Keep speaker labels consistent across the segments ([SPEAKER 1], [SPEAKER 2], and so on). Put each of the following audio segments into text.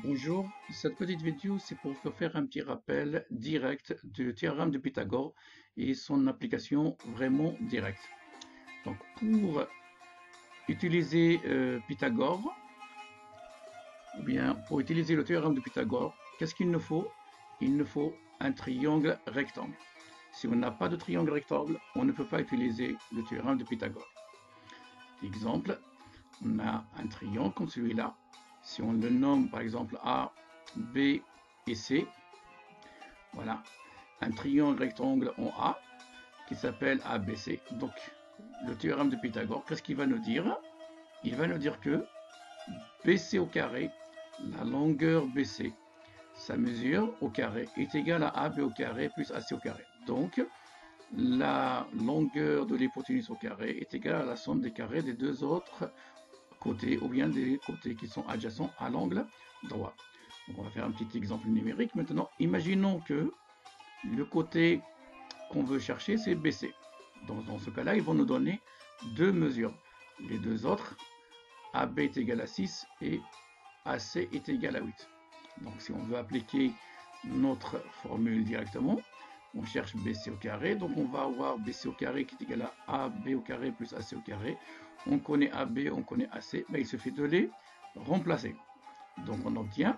[SPEAKER 1] Bonjour, cette petite vidéo c'est pour te faire un petit rappel direct du théorème de Pythagore et son application vraiment directe. Donc pour utiliser Pythagore, ou bien pour utiliser le théorème de Pythagore, qu'est-ce qu'il nous faut? Il nous faut un triangle rectangle. Si on n'a pas de triangle rectangle, on ne peut pas utiliser le théorème de Pythagore. Exemple, on a un triangle comme celui-là. Si on le nomme par exemple A, B et C, voilà, un triangle rectangle en A qui s'appelle ABC. Donc, le théorème de Pythagore, qu'est-ce qu'il va nous dire? Il va nous dire que BC au carré, la longueur BC, sa mesure au carré est égale à AB au carré plus AC au carré. Donc, la longueur de l'hypoténuse au carré est égale à la somme des carrés des deux autres côtés, ou bien des côtés qui sont adjacents à l'angle droit. Donc, on va faire un petit exemple numérique maintenant. Imaginons que le côté qu'on veut chercher, c'est BC. Donc, dans ce cas-là, ils vont nous donner deux mesures. Les deux autres, AB est égal à 6 et AC est égal à 8. Donc, si on veut appliquer notre formule directement, on cherche BC au carré. Donc, on va avoir BC au carré qui est égal à AB au carré plus AC au carré. On connaît AB, on connaît AC, mais il suffit de les remplacer. Donc, on obtient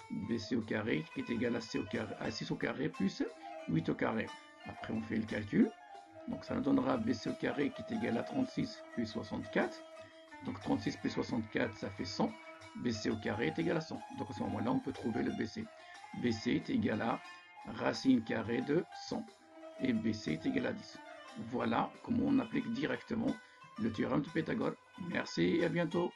[SPEAKER 1] BC au carré qui est égal à, C au carré, à 6 au carré plus 8 au carré. Après, on fait le calcul. Donc, ça nous donnera BC au carré qui est égal à 36 plus 64. Donc, 36 plus 64, ça fait 100. BC au carré est égal à 100. Donc, à ce moment-là, on peut trouver le BC. BC est égal à racine carrée de 100. Et BC est égal à 10. Voilà comment on applique directement le théorème de Pythagore. Merci et à bientôt.